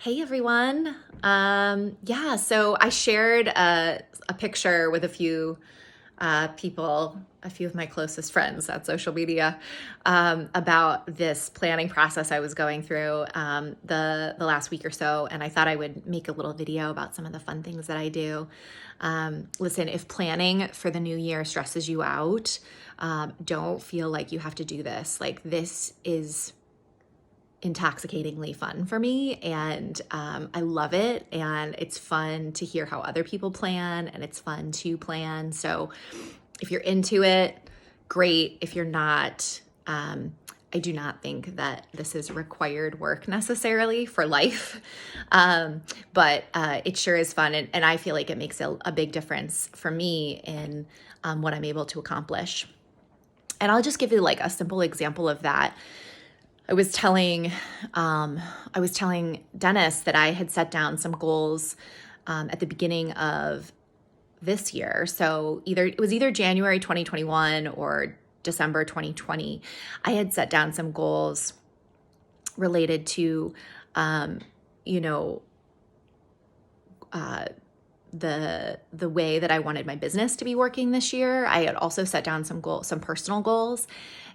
Hey everyone. So I shared a picture with a few people, a few of my closest friends on social media, about this planning process I was going through the last week or so, and I thought I would make a little video about some of the fun things that I do. Listen, if planning for the new year stresses you out, don't feel like you have to do this. Like, this is intoxicatingly fun for me, and I love it, and it's fun to hear how other people plan, and it's fun to plan. So if you're into it, great. If you're not, I do not think that this is required work necessarily for life, but it sure is fun, and I feel like it makes a big difference for me in what I'm able to accomplish. And I'll just give you like a simple example of that. I was telling Dennis that I had set down some goals at the beginning of this year. So it was either January 2021 or December 2020. I had set down some goals related to, the way that I wanted my business to be working this year. I had also set down some personal goals.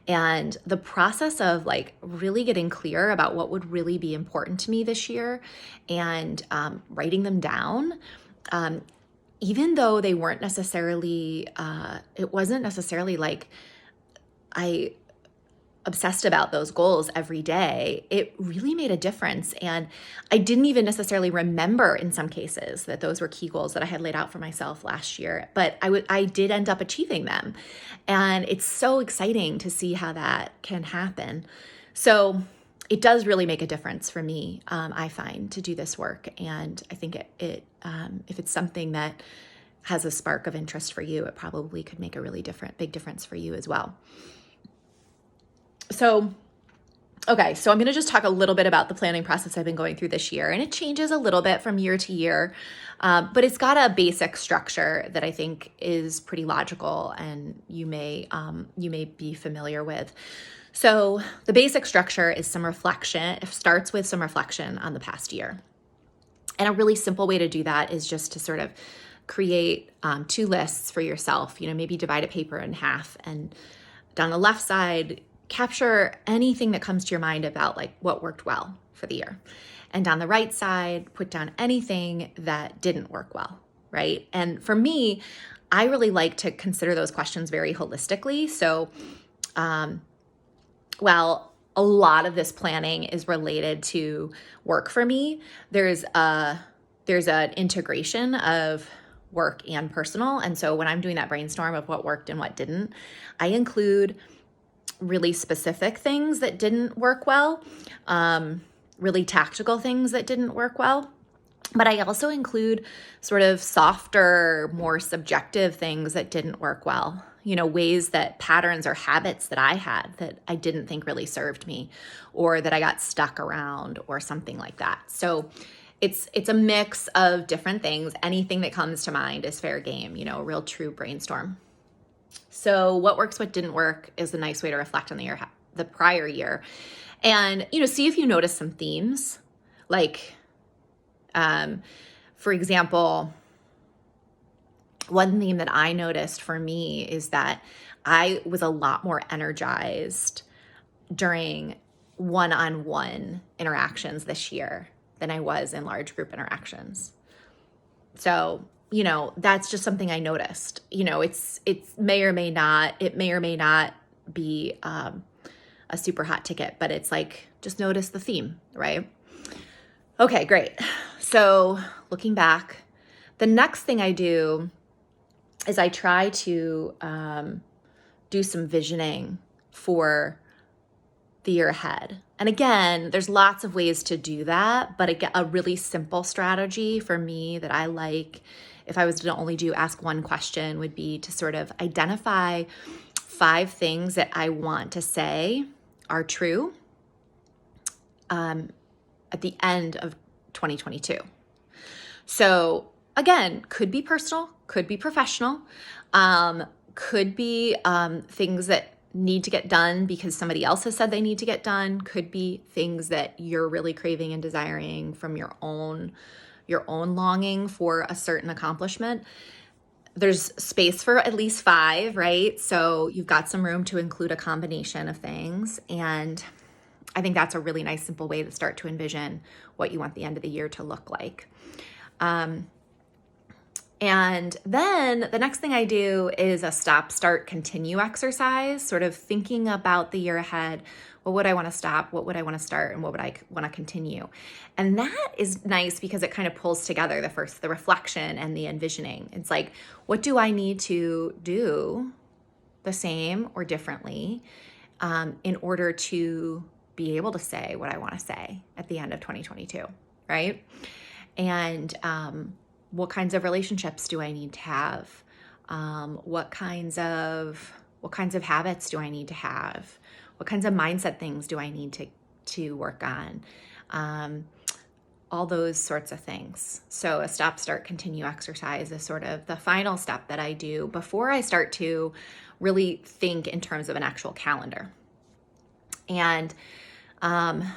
And the process of like really getting clear about what would really be important to me this year and writing them down, even though they weren't necessarily, it wasn't necessarily like I obsessed about those goals every day, it really made a difference. And I didn't even necessarily remember in some cases that those were key goals that I had laid out for myself last year, but I did end up achieving them. And it's so exciting to see how that can happen. So it does really make a difference for me, I find, to do this work. And I think if it's something that has a spark of interest for you, it probably could make a really big difference for you as well. So I'm going to just talk a little bit about the planning process I've been going through this year, and it changes a little bit from year to year, but it's got a basic structure that I think is pretty logical, and you may be familiar with. So the basic structure is some reflection. It starts with some reflection on the past year, and a really simple way to do that is just to sort of create two lists for yourself. Maybe divide a paper in half, and down the left side, capture anything that comes to your mind about like what worked well for the year. And down the right side, put down anything that didn't work well, right? And for me, I really like to consider those questions very holistically. So, while a lot of this planning is related to work for me, there's an integration of work and personal. And so when I'm doing that brainstorm of what worked and what didn't, I include really specific things that didn't work well, really tactical things that didn't work well. But I also include sort of softer, more subjective things that didn't work well. Ways that patterns or habits that I had that I didn't think really served me, or that I got stuck around, or something like that. So it's a mix of different things. Anything that comes to mind is fair game, a real true brainstorm. So what works, what didn't work is a nice way to reflect on the prior year, and see if you notice some themes. Like, for example, one theme that I noticed for me is that I was a lot more energized during one-on-one interactions this year than I was in large group interactions. So that's just something I noticed. It may or may not be a super hot ticket, but it's like, just notice the theme, right? Okay, great. So looking back, the next thing I do is I try to do some visioning for the year ahead. And again, there's lots of ways to do that, but a really simple strategy for me that I like, if I was to only ask one question, would be to sort of identify 5 things that I want to say are true at the end of 2022. So again, could be personal, could be professional, could be things that need to get done because somebody else has said they need to get done. Could be things that you're really craving and desiring from your own longing for a certain accomplishment. There's space for at least 5, right? So you've got some room to include a combination of things. And I think that's a really nice, simple way to start to envision what you want the end of the year to look like. And then the next thing I do is a stop, start, continue exercise, sort of thinking about the year ahead. What would I want to stop? What would I want to start? And what would I want to continue? And that is nice because it kind of pulls together the reflection and the envisioning. It's like, what do I need to do the same or differently in order to be able to say what I want to say at the end of 2022, right? And what kinds of relationships do I need to have? What kinds of habits do I need to have? What kinds of mindset things do I need to work on? All those sorts of things. So a stop, start, continue exercise is sort of the final step that I do before I start to really think in terms of an actual calendar. And the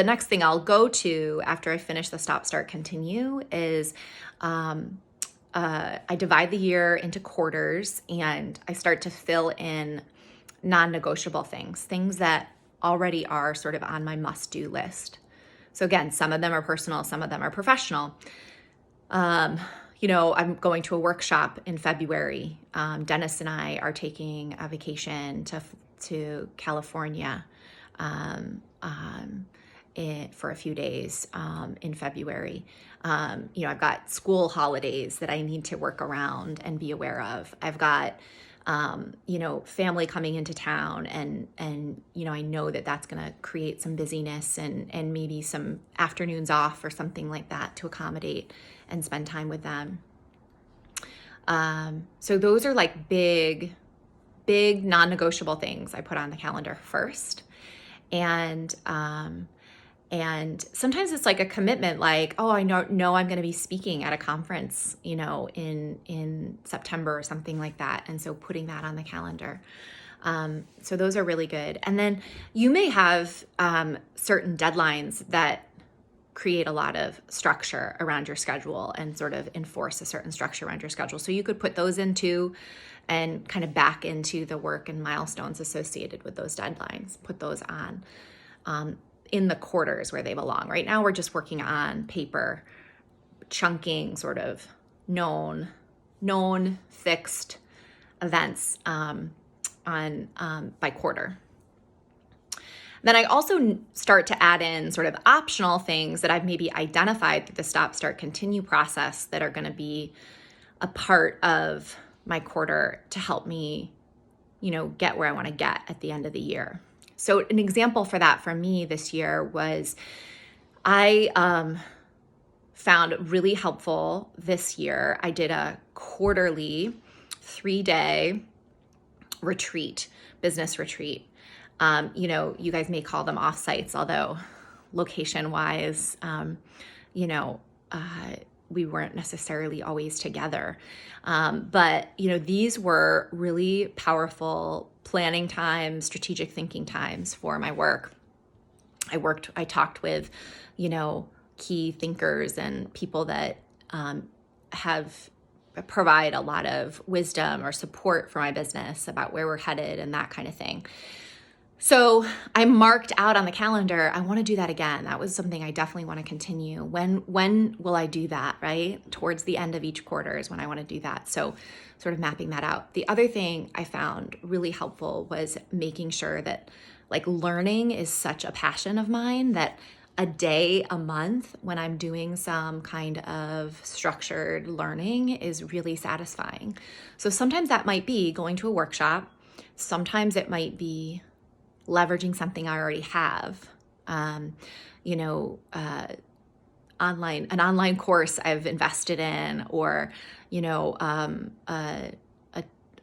next thing I'll go to after I finish the stop, start, continue is I divide the year into quarters and I start to fill in non-negotiable things that already are sort of on my must-do list. So again, some of them are personal, some of them are professional. I'm going to a workshop in February. Dennis and I are taking a vacation to California for a few days in February. I've got school holidays that I need to work around and be aware of. I've got family coming into town and I know that that's going to create some busyness and maybe some afternoons off or something like that to accommodate and spend time with them. So those are like big non-negotiable things I put on the calendar first. And sometimes it's like a commitment, like, oh, I know I'm going to be speaking at a conference, in September or something like that. And so putting that on the calendar. So those are really good. And then you may have certain deadlines that create a lot of structure around your schedule and sort of enforce a certain structure around your schedule. So you could put those into and kind of back into the work and milestones associated with those deadlines, put those on in the quarters where they belong. Right now, we're just working on paper, chunking sort of known fixed events by quarter. Then I also start to add in sort of optional things that I've maybe identified through the stop, start, continue process that are going to be a part of my quarter to help me, get where I want to get at the end of the year. So an example for that for me this year was I found really helpful this year. I did a quarterly 3-day retreat, business retreat. You guys may call them offsites, although location-wise, we weren't necessarily always together. But these were really powerful planning times, strategic thinking times for my work. I talked with, key thinkers and people that provide a lot of wisdom or support for my business about where we're headed and that kind of thing. So I marked out on the calendar, I want to do that again. That was something I definitely want to continue. When will I do that, right? Towards the end of each quarter is when I want to do that. So sort of mapping that out. The other thing I found really helpful was making sure that learning is such a passion of mine that a day a month when I'm doing some kind of structured learning is really satisfying. So sometimes that might be going to a workshop. Sometimes it might be leveraging something I already have, an online course I've invested in, or,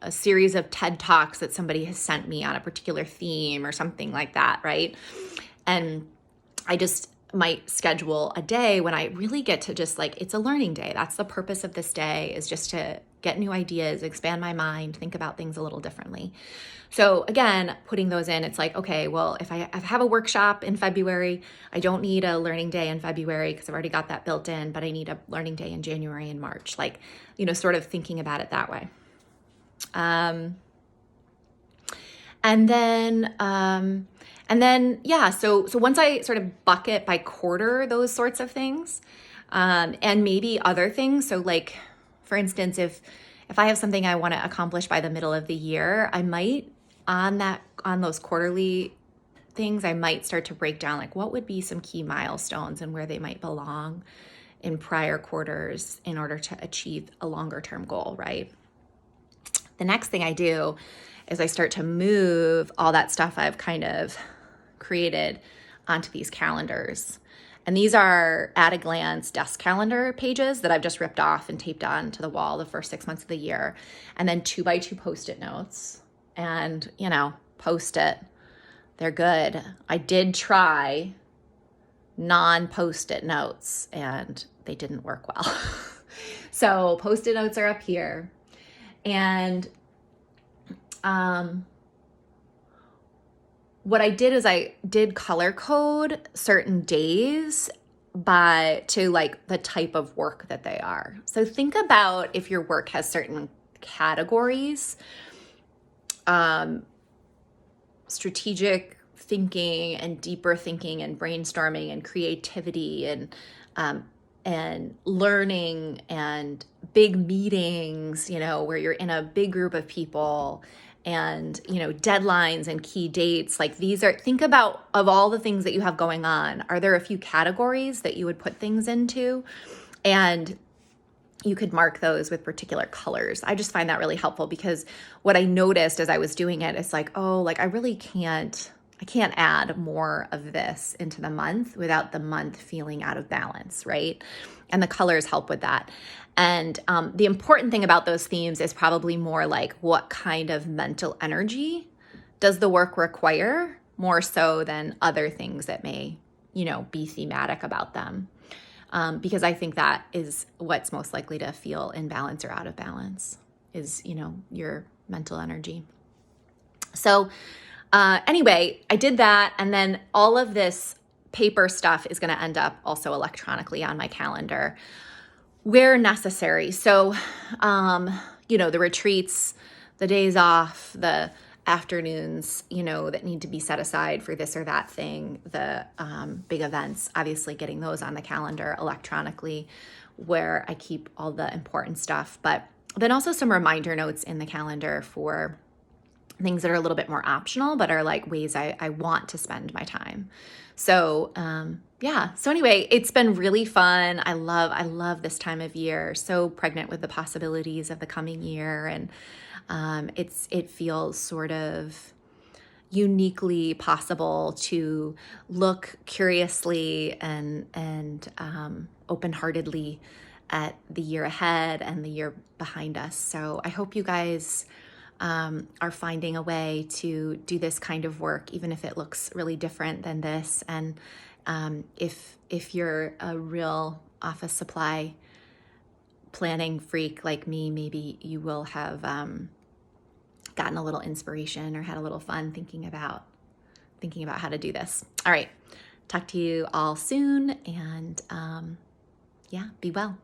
a series of TED Talks that somebody has sent me on a particular theme or something like that, right? And I just might schedule a day when I really get to just it's a learning day. That's the purpose of this day, is just to get new ideas, expand my mind, think about things a little differently. So again, putting those in, it's like, okay, well, if I have a workshop in February, I don't need a learning day in February because I've already got that built in, but I need a learning day in January and March, like, sort of thinking about it that way. Yeah, so once I sort of bucket by quarter those sorts of things, and maybe other things. So like, for instance, if I have something I want to accomplish by the middle of the year, I might on those quarterly things, I might start to break down like what would be some key milestones and where they might belong in prior quarters in order to achieve a longer term goal, right? The next thing I do is I start to move all that stuff I've kind of created onto these calendars. And these are at a glance desk calendar pages that I've just ripped off and taped on to the wall the first 6 months of the year. And then 2x2 Post-it notes. And, Post-it, they're good. I did try non-Post-it notes and they didn't work well. So Post-it notes are up here. And what I did is I did color code certain days to like the type of work that they are. So think about if your work has certain categories, strategic thinking and deeper thinking and brainstorming and creativity and learning and big meetings, where you're in a big group of people and, deadlines and key dates. Like think about of all the things that you have going on, are there a few categories that you would put things into? And you could mark those with particular colors. I just find that really helpful because what I noticed as I was doing it is like, oh, like I can't add more of this into the month without the month feeling out of balance, right? And the colors help with that. And the important thing about those themes is probably more like what kind of mental energy does the work require, more so than other things that may, be thematic about them. Because I think that is what's most likely to feel in balance or out of balance is, your mental energy. So anyway, I did that. And then all of this paper stuff is going to end up also electronically on my calendar where necessary. So, the retreats, the days off, the afternoons, that need to be set aside for this or that thing, the big events, obviously getting those on the calendar electronically where I keep all the important stuff. But then also some reminder notes in the calendar for things that are a little bit more optional, but are like ways I want to spend my time. So, So anyway, it's been really fun. I love this time of year. So pregnant with the possibilities of the coming year. And, it feels sort of uniquely possible to look curiously and open-heartedly at the year ahead and the year behind us. So I hope you guys are finding a way to do this kind of work, even if it looks really different than this. And if you're a real office supply planning freak like me, maybe you will have gotten a little inspiration or had a little fun thinking about how to do this. All right, talk to you all soon, and be well.